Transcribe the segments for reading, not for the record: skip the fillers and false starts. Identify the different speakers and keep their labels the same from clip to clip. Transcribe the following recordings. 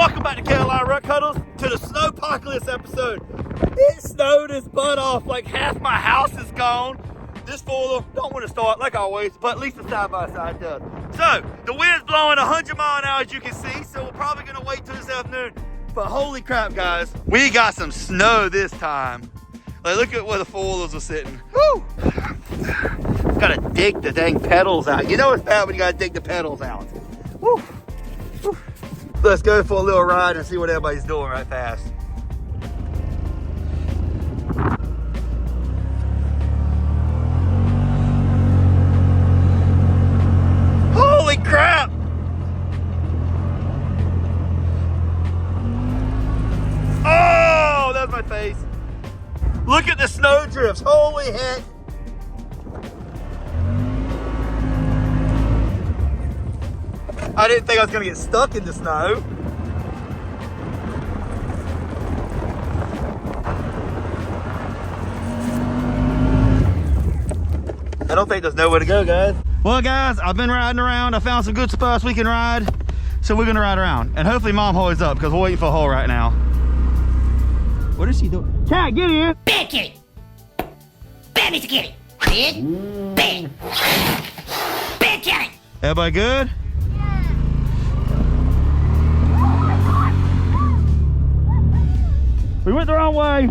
Speaker 1: Welcome back to Carolina Rut Cuddles, to the Snowpocalypse episode. It snowed its butt off, like half my house is gone. This four-wheeler don't want to start like always, but at least the side-by-side does. So, the wind's blowing 100 miles an hour as you can see, so we're probably gonna wait till this afternoon. But holy crap, guys, we got some snow this time. Like, look at where the four-wheelers are sitting. Woo! Gotta dig the dang pedals out. You know it's bad when you gotta dig the pedals out. Woo! Woo. Let's go for a little ride and see what everybody's doing right fast. Holy crap! Oh, that's my face. Look at the snow drifts, holy heck. I didn't think I was gonna get stuck in the snow. I don't think there's nowhere to go, guys. Well, guys, I've been riding around. I found some good spots we can ride. So we're gonna ride around. And hopefully Mom holds up because we're waiting for a hole right now. What is she doing? Cat, get in.
Speaker 2: Bad kitty. Bad Mr. Kitty. Big. Bad. Bad kitty.
Speaker 1: Everybody good? We went the wrong way.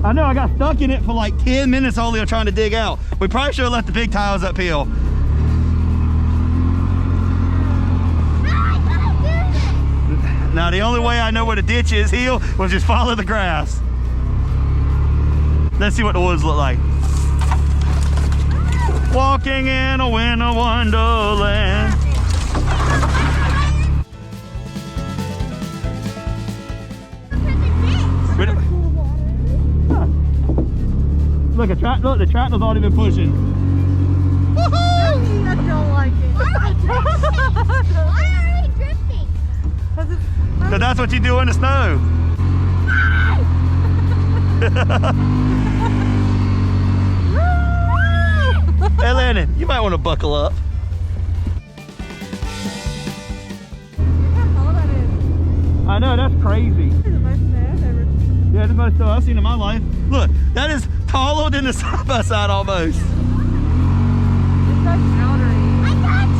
Speaker 1: I know, I got stuck in it for like 10 minutes only trying to dig out. We probably should have left the big tires uphill. Now the only way I know where the ditch is here was just follow the grass. Let's see what the woods look like. Walking in a winter wonderland. Look, look, the tractor's already been pushing.
Speaker 3: I don't like it.
Speaker 2: Why are we drifting?
Speaker 1: Because that's what you do in the snow. Hey, Landon, you might want to buckle up. I know, that's crazy.
Speaker 3: This is the most snow I've ever seen.
Speaker 1: Yeah, the most snow I've seen in my life. Look, that is taller than the side-by-side almost.
Speaker 3: It's so powdery.
Speaker 2: I got you.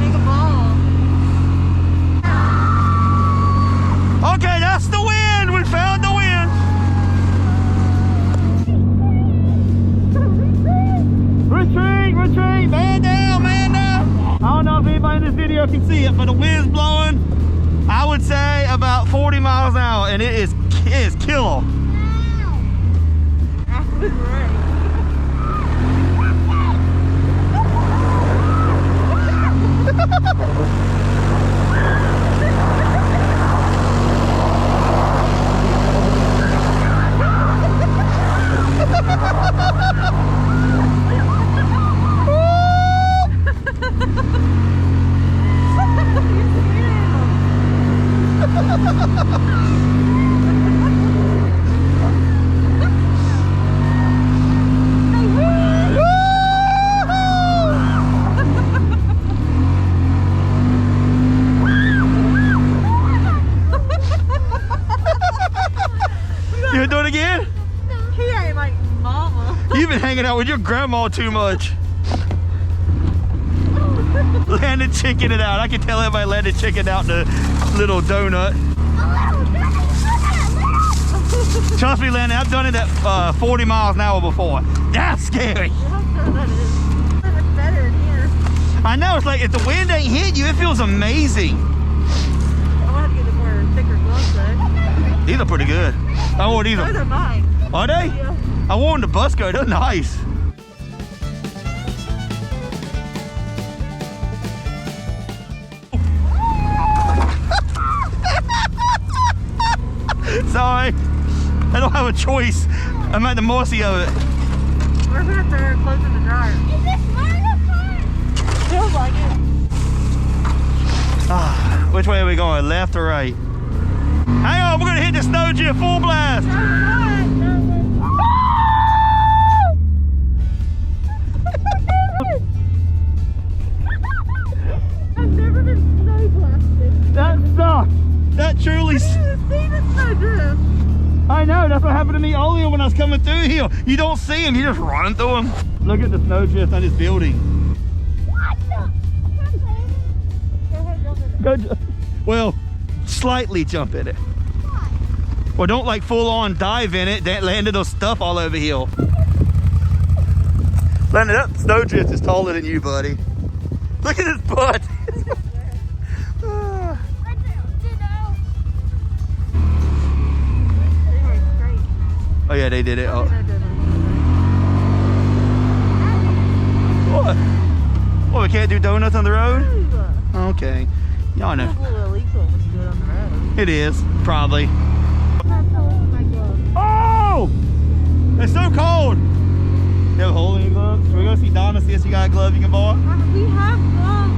Speaker 3: Make a ball.
Speaker 1: Okay, that's the wind. We found the wind. Retreat, retreat, man down, man down. I don't know if anybody in this video can see it, but the wind's blowing, I would say about 40 miles an hour, and it is killer.
Speaker 3: I was right.
Speaker 1: You do it again?
Speaker 3: He ain't like mama.
Speaker 1: You've been hanging out with your grandma too much. Landon chickened it out. I can tell everybody Landon chickened out the little donut. Trust me, Landon, I've done it at 40 miles an hour before. That's scary.
Speaker 3: How sure that is. So much better in here.
Speaker 1: I know, it's like if the wind ain't hit you, it feels amazing.
Speaker 3: I'm gonna have to get the more thicker gloves though.
Speaker 1: These are pretty good. I wore these.
Speaker 3: Those are mine.
Speaker 1: Are they?
Speaker 3: Yeah.
Speaker 1: I wore them to Busco. They're nice. Sorry, I don't have a choice. I'm at the mercy of it.
Speaker 3: We're gonna throw her clothes in the dryer.
Speaker 2: Is this Mario Kart?
Speaker 3: Feels like it.
Speaker 1: Which way are we going, left or right? Hang on, we're gonna hit the snow drift full blast. I know, that's what happened to me earlier when I was coming through here. You don't see him, you just running through him. Look at the snowdrift on this building.
Speaker 2: What the?
Speaker 1: Go, well, slightly jump in it. Well, don't like full on dive in it. That landed those stuff all over here. Landed up, snowdrift is taller than you, buddy. Look at his butt. Oh yeah, they did it. Oh. What? Well, we can't do donuts on the road? Okay. Y'all know. It is, probably. Oh! It's so cold! You have a hole in your glove? Should we go see Donna, see if you got a glove you can borrow?
Speaker 3: We have gloves.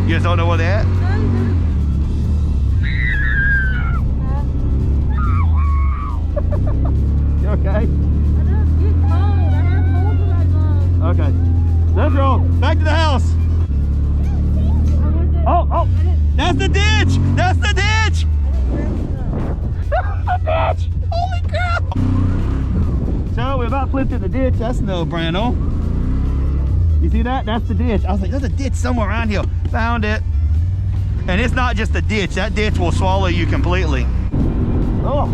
Speaker 1: You just don't know where they're at? You okay?
Speaker 3: I just get cold. I have holes in my gloves.
Speaker 1: Okay. Let's roll. Back to the house. Oh, that's the ditch! That's the ditch! The ditch! Holy crap! So we about flipped in the ditch. That's no bueno. You see that? That's the ditch. I was like, there's a ditch somewhere around here. Found it. And it's not just a ditch. That ditch will swallow you completely. Oh.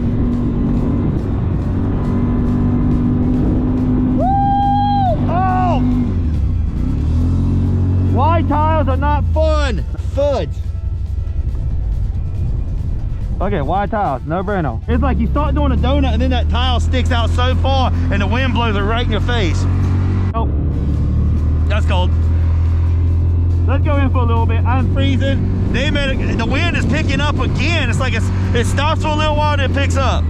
Speaker 1: Wide tiles are not fun. Fudge. Okay, wide tiles, no bueno. It's like you start doing a donut and then that tile sticks out so far and the wind blows it right in your face. Oh, that's cold. Let's go in for a little bit. I'm freezing. The wind is picking up again. It's like it stops for a little while and it picks up.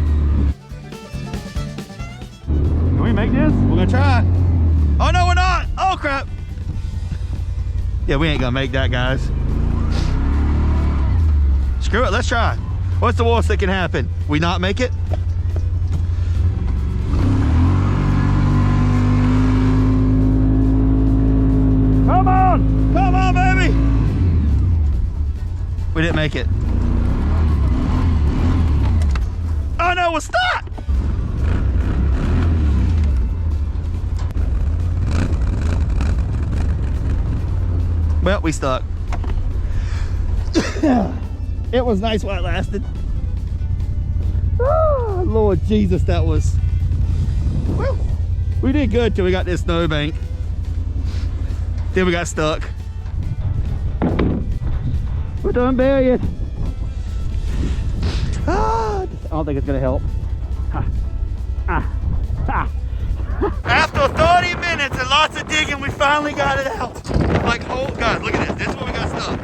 Speaker 1: Can we make this? We're gonna try. Oh no, we're not. Oh crap. Yeah, we ain't gonna make that, guys. Screw it, let's try. What's the worst that can happen? We not make it? Come on, baby. We didn't make it. Oh no, we're stuck. Well, we stuck. It was nice while it lasted. Oh, Lord Jesus, that was... Well, we did good till we got this snowbank. Then we got stuck. We're done burying. Ah, I don't think it's gonna help. After 30 minutes and lots of digging, we finally got it out. Like, oh, guys, look at this. This is where we got stuck.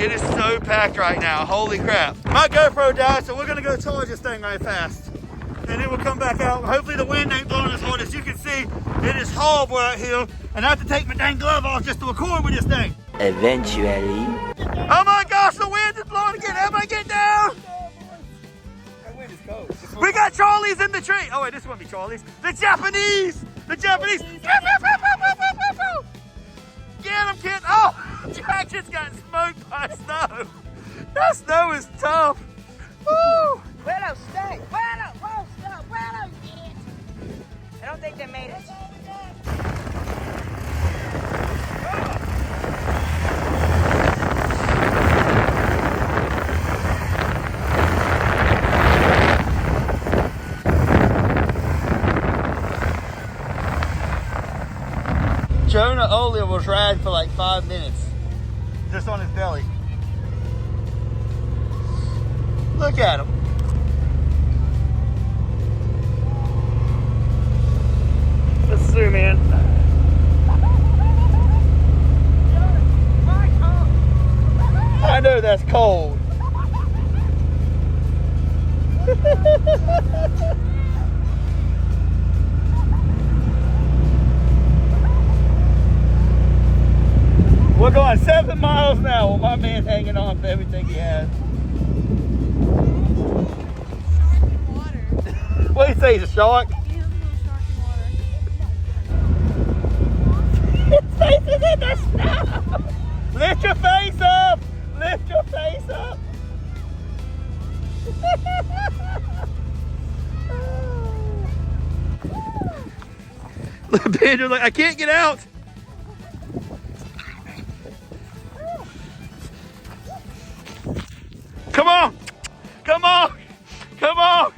Speaker 1: It is so packed right now. Holy crap. My GoPro died, so we're going to go charge this thing right fast. And then we'll come back out. Hopefully the wind ain't blowing as hard. As you can see, it is horrible out here. And I have to take my dang glove off just to record with this thing.
Speaker 4: Eventually.
Speaker 1: Oh my gosh, the wind is blowing again. Everybody get down.
Speaker 5: That wind is cold.
Speaker 1: We got Charlie's in the tree. Oh wait, this won't be Charlie's. The Japanese. The Japanese. Get him, kid. Oh, Jack just got smoked by snow. That snow is tough. Woo.
Speaker 4: Bueno, stay. Bueno, whoa, stop. Bueno, I don't think they made it.
Speaker 1: Jonah Olia was riding for like 5 minutes. Just on his belly. Look at him. Let's zoom in. I know that's cold. We're going 7 miles an hour. My man's hanging on to everything he has.
Speaker 3: Shark in water.
Speaker 1: What do you say, he's a shark?
Speaker 3: He's a little shark in water.
Speaker 1: His face is in the snow! Lift your face up! Lift your face up! Banjo's like, I can't get out. Come on. Come on. Come on.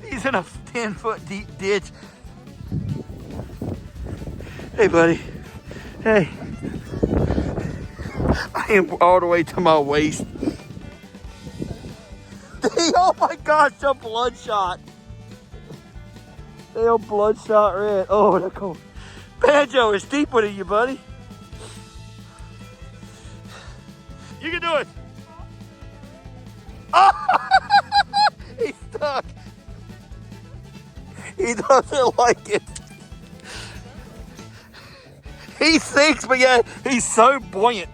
Speaker 1: He's in a 10-foot deep ditch. Hey, buddy. Hey. I am all the way to my waist. Oh my gosh, a bloodshot. They are bloodshot red. Oh, they're cool. Banjo is deeper than you, buddy. You can do it. Oh, he's stuck. He doesn't like it. He sinks, but yeah, he's so buoyant.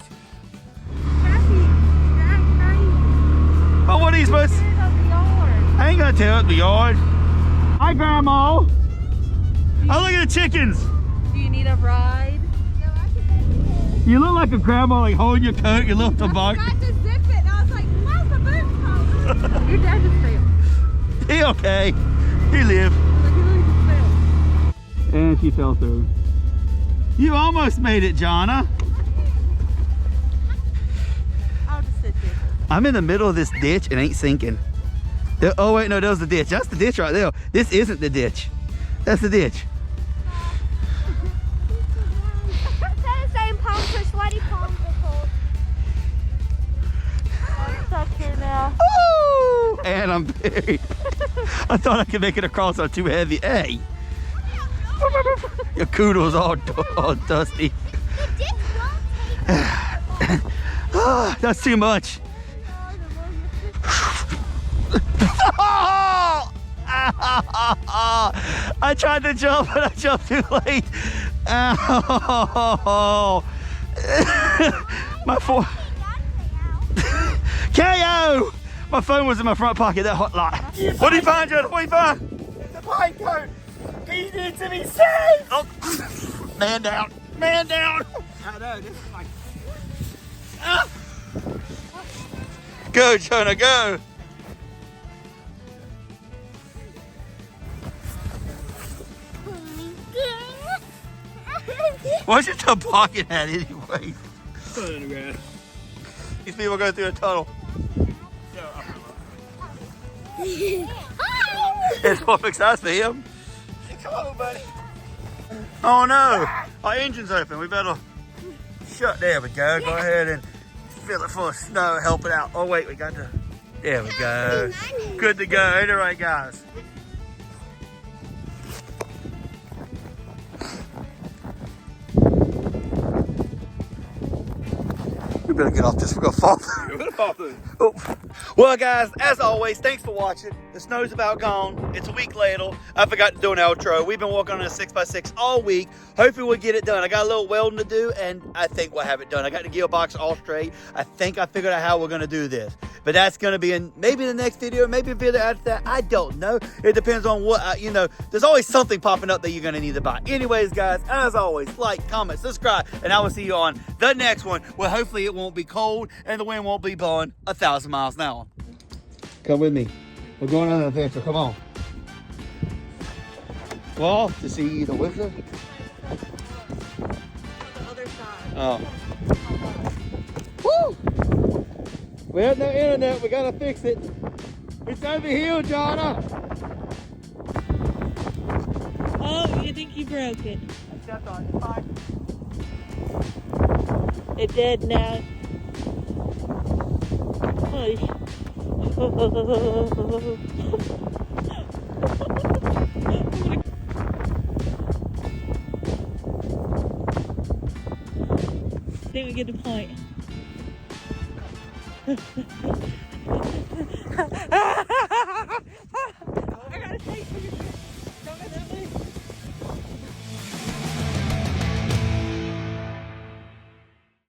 Speaker 1: But what are you supposed to? I ain't gonna tear up the yard. Hi, Grandma. Oh, look at the chickens.
Speaker 3: Do you need a ride?
Speaker 1: You look like a grandma, like holding your coat, your little toboggan.
Speaker 2: I tried to zip it and I was like, where's the boot coat?
Speaker 3: Your dad just failed.
Speaker 1: He okay. He lived.
Speaker 3: Like, he really just failed.
Speaker 1: And she fell through. You almost made it, Jonna.
Speaker 3: I'll just sit there.
Speaker 1: I'm in the middle of this ditch and ain't sinking. Oh wait, no, that was the ditch. That's the ditch right there. This isn't the ditch. That's the ditch.
Speaker 2: The same palms, her sweaty palms are cold.
Speaker 3: I'm stuck here now.
Speaker 1: Ooh, and I'm buried. I thought I could make it across. I'm too heavy. Hey. Your coodle's all dusty.
Speaker 2: The ditch won't take it.
Speaker 1: That's too much. I tried to jump, but I jumped too late. Ow. My phone. KO! My phone was in my front pocket, that hot lot. What do you find, Jonah? What do you find?
Speaker 5: The pine cone. He needs to be saved.
Speaker 1: Oh. Man down. Man down.
Speaker 5: I know, this is like...
Speaker 1: Ah. Go, Jonah, go. What's your toboggan at anyway? These people go through a tunnel. It's perfect size for him.
Speaker 5: Come on, buddy.
Speaker 1: Oh no, our engine's open. We better shut. There we go. Go ahead and fill it full of snow. Help it out. Oh wait, we got to. There we go. Good to go. Ain't it right, guys? We better get off this. We're gonna fall through.
Speaker 5: You're gonna fall through.
Speaker 1: Oh. Well, guys, as always, thanks for watching. The snow's about gone. It's a week later. I forgot to do an outro. We've been working on a 6x6 all week. Hopefully we'll get it done. I got a little welding to do, and I think we'll have it done. I got the gearbox all straight. I think I figured out how we're going to do this. But that's going to be in maybe the next video, maybe a video after that. I don't know. It depends on what, there's always something popping up that you're going to need to buy. Anyways, guys, as always, like, comment, subscribe, and I will see you on the next one where hopefully it won't be cold and the wind won't be blowing 1,000 miles an hour. Come with me. We're going on an adventure. Come on. Well, to see the wizard.
Speaker 3: On the other side.
Speaker 1: Oh. Woo! We have no internet. We gotta fix it. It's over here, Jonna.
Speaker 3: Oh, you think you broke it?
Speaker 5: I stepped on it. Fine.
Speaker 3: It did now. Push. I think we get the point.